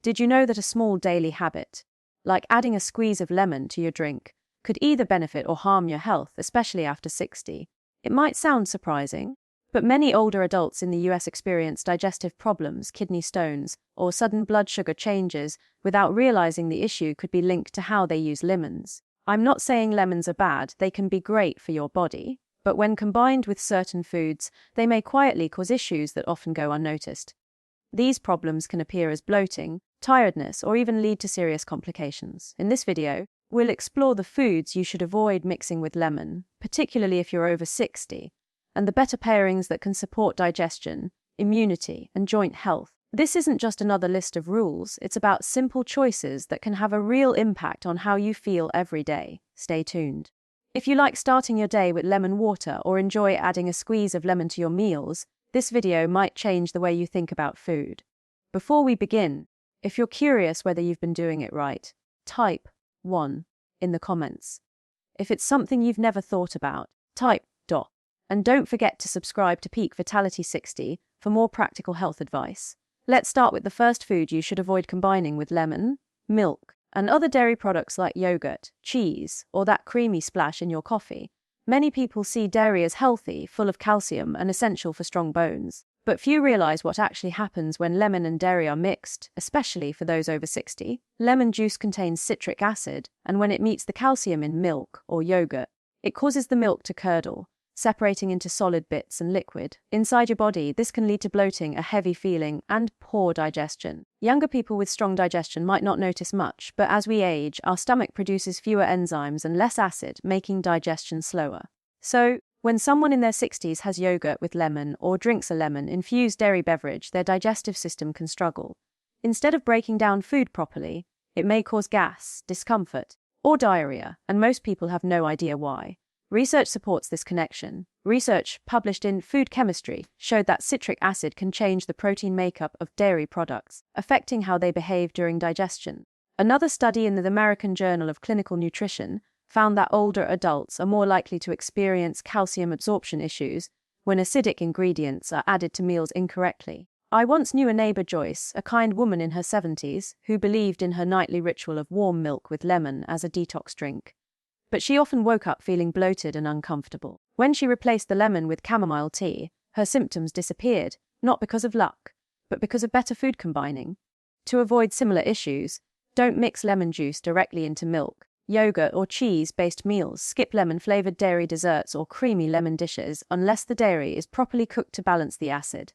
Did you know that a small daily habit, like adding a squeeze of lemon to your drink, could either benefit or harm your health, especially after 60? It might sound surprising, but many older adults in the US experience digestive problems, kidney stones, or sudden blood sugar changes without realizing the issue could be linked to how they use lemons. I'm not saying lemons are bad, they can be great for your body, but when combined with certain foods, they may quietly cause issues that often go unnoticed. These problems can appear as bloating, tiredness, or even lead to serious complications. In this video, we'll explore the foods you should avoid mixing with lemon, particularly if you're over 60, and the better pairings that can support digestion, immunity, and joint health. This isn't just another list of rules, it's about simple choices that can have a real impact on how you feel every day. Stay tuned. If you like starting your day with lemon water or enjoy adding a squeeze of lemon to your meals, this video might change the way you think about food. Before we begin, if you're curious whether you've been doing it right, type 1 in the comments. If it's something you've never thought about, type DO. And don't forget to subscribe to Peak Vitality 60 for more practical health advice. Let's start with the first food you should avoid combining with lemon, milk, and other dairy products like yogurt, cheese, or that creamy splash in your coffee. Many people see dairy as healthy, full of calcium, and essential for strong bones. But few realize what actually happens when lemon and dairy are mixed, especially for those over 60. Lemon juice contains citric acid, and when it meets the calcium in milk or yogurt, it causes the milk to curdle, separating into solid bits and liquid. Inside your body, this can lead to bloating, a heavy feeling, and poor digestion. Younger people with strong digestion might not notice much, but as we age, our stomach produces fewer enzymes and less acid, making digestion slower. So, when someone in their 60s has yogurt with lemon or drinks a lemon-infused dairy beverage, their digestive system can struggle. Instead of breaking down food properly, it may cause gas, discomfort, or diarrhea, and most people have no idea why. Research supports this connection. Research published in Food Chemistry showed that citric acid can change the protein makeup of dairy products, affecting how they behave during digestion. Another study in the American Journal of Clinical Nutrition found that older adults are more likely to experience calcium absorption issues when acidic ingredients are added to meals incorrectly. I once knew a neighbor, Joyce, a kind woman in her 70s, who believed in her nightly ritual of warm milk with lemon as a detox drink. But she often woke up feeling bloated and uncomfortable. When she replaced the lemon with chamomile tea, her symptoms disappeared, not because of luck, but because of better food combining. To avoid similar issues, don't mix lemon juice directly into milk, yogurt, or cheese-based meals. Skip lemon-flavored dairy desserts or creamy lemon dishes unless the dairy is properly cooked to balance the acid.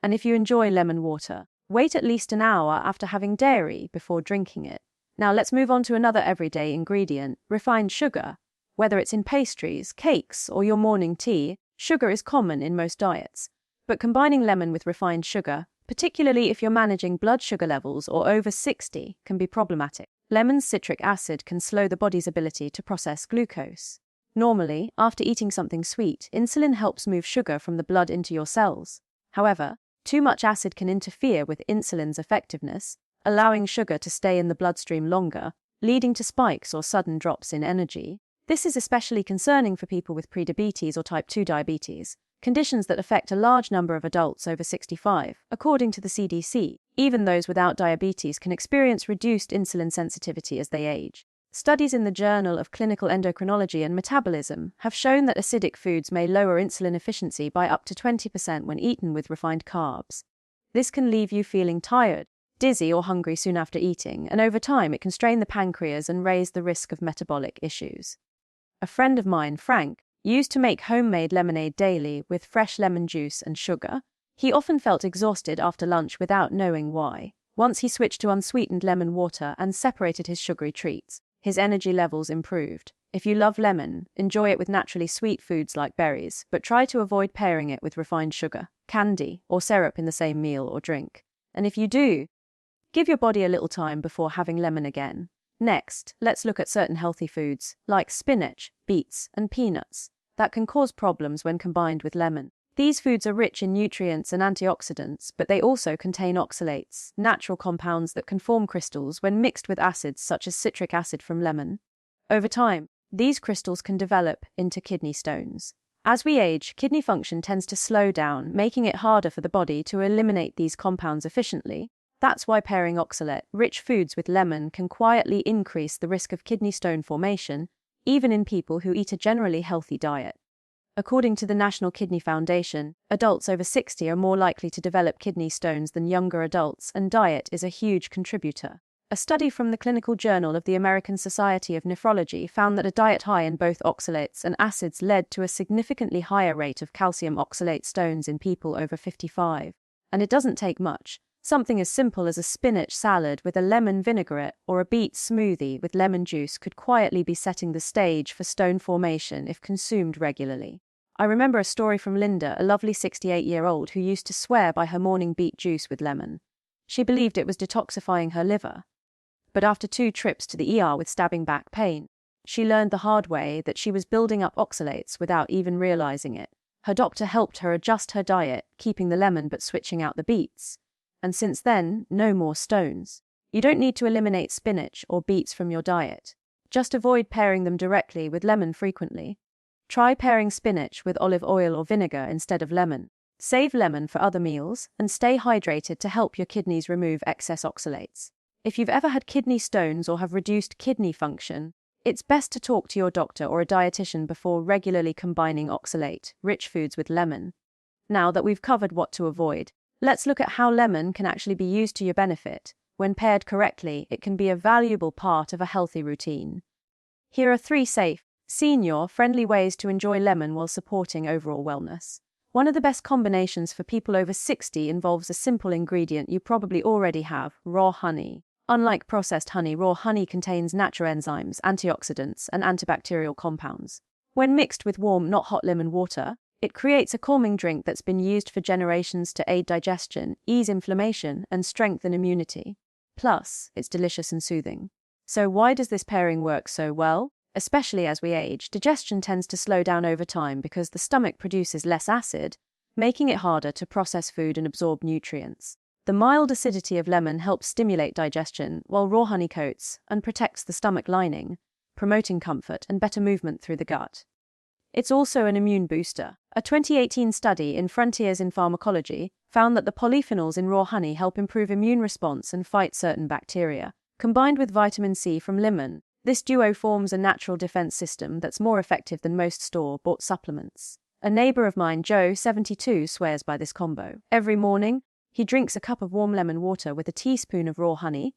And if you enjoy lemon water, wait at least an hour after having dairy before drinking it. Now let's move on to another everyday ingredient, refined sugar. Whether it's in pastries, cakes, or your morning tea, sugar is common in most diets. But combining lemon with refined sugar, particularly if you're managing blood sugar levels or over 60, can be problematic. Lemon's citric acid can slow the body's ability to process glucose. Normally, after eating something sweet, insulin helps move sugar from the blood into your cells. However, too much acid can interfere with insulin's effectiveness, allowing sugar to stay in the bloodstream longer, leading to spikes or sudden drops in energy. This is especially concerning for people with prediabetes or type 2 diabetes, conditions that affect a large number of adults over 65. According to the CDC, even those without diabetes can experience reduced insulin sensitivity as they age. Studies in the Journal of Clinical Endocrinology and Metabolism have shown that acidic foods may lower insulin efficiency by up to 20% when eaten with refined carbs. This can leave you feeling tired, dizzy, or hungry soon after eating, and over time it can strain the pancreas and raise the risk of metabolic issues. A friend of mine, Frank, used to make homemade lemonade daily with fresh lemon juice and sugar. He often felt exhausted after lunch without knowing why. Once he switched to unsweetened lemon water and separated his sugary treats, his energy levels improved. If you love lemon, enjoy it with naturally sweet foods like berries, but try to avoid pairing it with refined sugar, candy, or syrup in the same meal or drink. And if you do, give your body a little time before having lemon again. Next, let's look at certain healthy foods, like spinach, beets, and peanuts, that can cause problems when combined with lemon. These foods are rich in nutrients and antioxidants, but they also contain oxalates, natural compounds that can form crystals when mixed with acids such as citric acid from lemon. Over time, these crystals can develop into kidney stones. As we age, kidney function tends to slow down, making it harder for the body to eliminate these compounds efficiently. That's why pairing oxalate-rich foods with lemon can quietly increase the risk of kidney stone formation, even in people who eat a generally healthy diet. According to the National Kidney Foundation, adults over 60 are more likely to develop kidney stones than younger adults, and diet is a huge contributor. A study from the Clinical Journal of the American Society of Nephrology found that a diet high in both oxalates and acids led to a significantly higher rate of calcium oxalate stones in people over 55. And it doesn't take much. Something as simple as a spinach salad with a lemon vinaigrette or a beet smoothie with lemon juice could quietly be setting the stage for stone formation if consumed regularly. I remember a story from Linda, a lovely 68-year-old who used to swear by her morning beet juice with lemon. She believed it was detoxifying her liver. But after 2 trips to the ER with stabbing back pain, she learned the hard way that she was building up oxalates without even realizing it. Her doctor helped her adjust her diet, keeping the lemon but switching out the beets. And since then, no more stones. You don't need to eliminate spinach or beets from your diet. Just avoid pairing them directly with lemon frequently. Try pairing spinach with olive oil or vinegar instead of lemon. Save lemon for other meals and stay hydrated to help your kidneys remove excess oxalates. If you've ever had kidney stones or have reduced kidney function, it's best to talk to your doctor or a dietitian before regularly combining oxalate-rich foods with lemon. Now that we've covered what to avoid, let's look at how lemon can actually be used to your benefit. When paired correctly, it can be a valuable part of a healthy routine. Here are 3 safe, senior-friendly ways to enjoy lemon while supporting overall wellness. One of the best combinations for people over 60 involves a simple ingredient you probably already have: raw honey. Unlike processed honey, raw honey contains natural enzymes, antioxidants, and antibacterial compounds. When mixed with warm, not hot lemon water, it creates a calming drink that's been used for generations to aid digestion, ease inflammation, and strengthen immunity. Plus, it's delicious and soothing. So why does this pairing work so well? Especially as we age, digestion tends to slow down over time because the stomach produces less acid, making it harder to process food and absorb nutrients. The mild acidity of lemon helps stimulate digestion, while raw honey coats and protects the stomach lining, promoting comfort and better movement through the gut. It's also an immune booster. A 2018 study in Frontiers in Pharmacology found that the polyphenols in raw honey help improve immune response and fight certain bacteria. Combined with vitamin C from lemon, this duo forms a natural defense system that's more effective than most store-bought supplements. A neighbor of mine, Joe, 72, swears by this combo. Every morning, he drinks a cup of warm lemon water with a teaspoon of raw honey.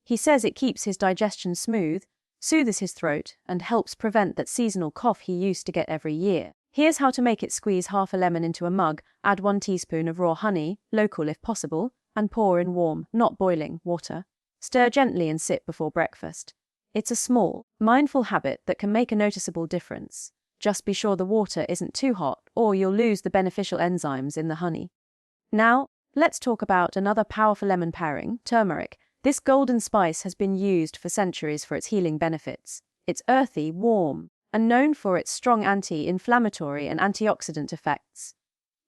He says it keeps his digestion smooth, soothes his throat, and helps prevent that seasonal cough he used to get every year. Here's how to make it: squeeze half a lemon into a mug, add 1 teaspoon of raw honey, local if possible, and pour in warm, not boiling, water. Stir gently and sip before breakfast. It's a small, mindful habit that can make a noticeable difference. Just be sure the water isn't too hot, or you'll lose the beneficial enzymes in the honey. Now, let's talk about another powerful lemon pairing, turmeric. This golden spice has been used for centuries for its healing benefits. It's earthy, warm, and known for its strong anti-inflammatory and antioxidant effects.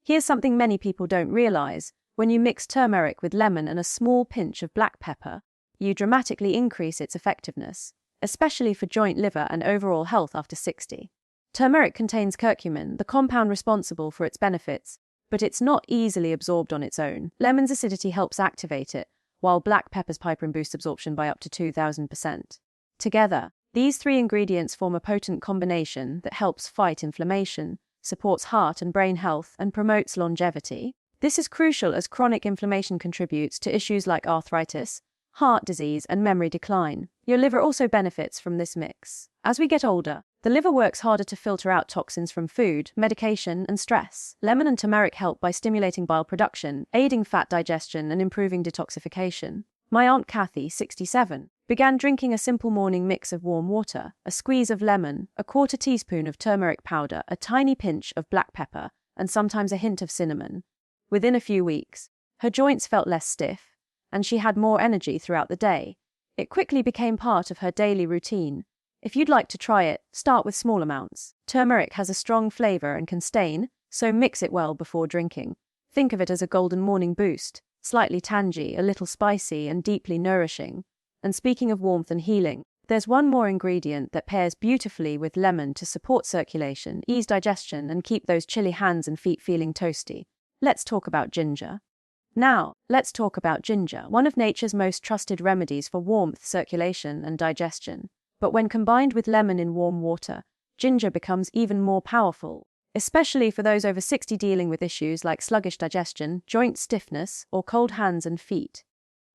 Here's something many people don't realize. When you mix turmeric with lemon and a small pinch of black pepper, you dramatically increase its effectiveness, especially for joint, liver, and overall health after 60. Turmeric contains curcumin, the compound responsible for its benefits, but it's not easily absorbed on its own. Lemon's acidity helps activate it, while black pepper's piperine boosts absorption by up to 2,000%. Together, these 3 ingredients form a potent combination that helps fight inflammation, supports heart and brain health, and promotes longevity. This is crucial as chronic inflammation contributes to issues like arthritis, heart disease, and memory decline. Your liver also benefits from this mix. As we get older, the liver works harder to filter out toxins from food, medication, and stress. Lemon and turmeric help by stimulating bile production, aiding fat digestion, and improving detoxification. My Aunt Kathy, 67, began drinking a simple morning mix of warm water, a squeeze of lemon, a 1/4 teaspoon of turmeric powder, a tiny pinch of black pepper, and sometimes a hint of cinnamon. Within a few weeks, her joints felt less stiff, and she had more energy throughout the day. It quickly became part of her daily routine. If you'd like to try it, start with small amounts. Turmeric has a strong flavor and can stain, so mix it well before drinking. Think of it as a golden morning boost, slightly tangy, a little spicy, and deeply nourishing. And speaking of warmth and healing, there's one more ingredient that pairs beautifully with lemon to support circulation, ease digestion, and keep those chilly hands and feet feeling toasty. Let's talk about ginger. Now, let's talk about ginger, one of nature's most trusted remedies for warmth, circulation, and digestion. But when combined with lemon in warm water, ginger becomes even more powerful, especially for those over 60 dealing with issues like sluggish digestion, joint stiffness, or cold hands and feet.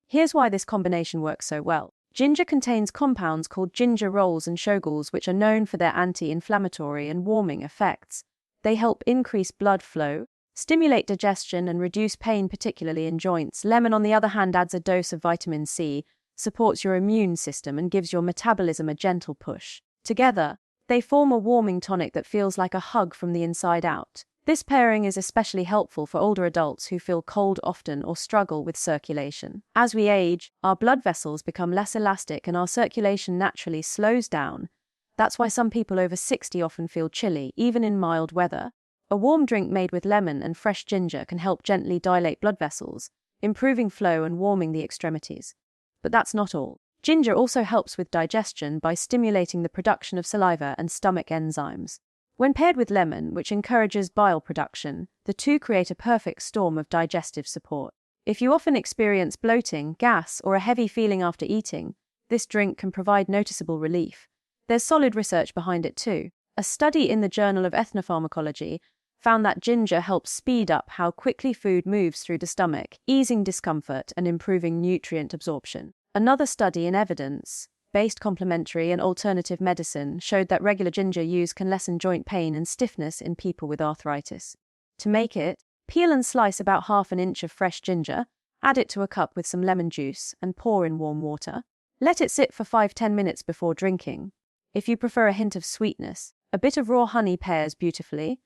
Here's why this combination works so well. Ginger contains compounds called gingerols and shogals, which are known for their anti-inflammatory and warming effects. They help increase blood flow, stimulate digestion, and reduce pain, particularly in joints. Lemon, on the other hand, adds a dose of vitamin C, supports your immune system, and gives your metabolism a gentle push. Together, they form a warming tonic that feels like a hug from the inside out. This pairing is especially helpful for older adults who feel cold often or struggle with circulation. As we age, our blood vessels become less elastic and our circulation naturally slows down. That's why some people over 60 often feel chilly, even in mild weather. A warm drink made with lemon and fresh ginger can help gently dilate blood vessels, improving flow and warming the extremities. But that's not all. Ginger also helps with digestion by stimulating the production of saliva and stomach enzymes. When paired with lemon, which encourages bile production, the two create a perfect storm of digestive support. If you often experience bloating, gas, or a heavy feeling after eating, this drink can provide noticeable relief. There's solid research behind it too. A study in the Journal of Ethnopharmacology found that ginger helps speed up how quickly food moves through the stomach, easing discomfort and improving nutrient absorption. Another study in evidence-based complementary and alternative medicine showed that regular ginger use can lessen joint pain and stiffness in people with arthritis. To make it, peel and slice about ½ inch of fresh ginger, add it to a cup with some lemon juice, and pour in warm water. Let it sit for 5–10 minutes before drinking. If you prefer a hint of sweetness, a bit of raw honey pairs beautifully,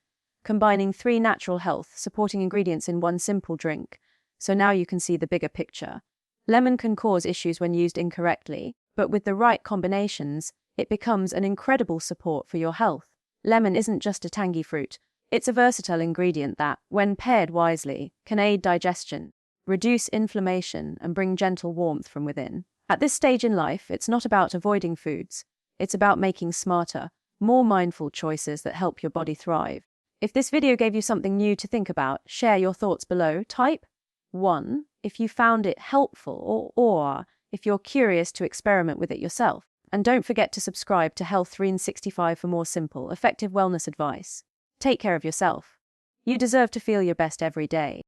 combining 3 natural health-supporting ingredients in one simple drink. So now you can see the bigger picture. Lemon can cause issues when used incorrectly, but with the right combinations, it becomes an incredible support for your health. Lemon isn't just a tangy fruit, it's a versatile ingredient that, when paired wisely, can aid digestion, reduce inflammation, and bring gentle warmth from within. At this stage in life, it's not about avoiding foods, it's about making smarter, more mindful choices that help your body thrive. If this video gave you something new to think about, share your thoughts below. Type 1 if you found it helpful, or if you're curious to experiment with it yourself. And don't forget to subscribe to Health 365 for more simple, effective wellness advice. Take care of yourself. You deserve to feel your best every day.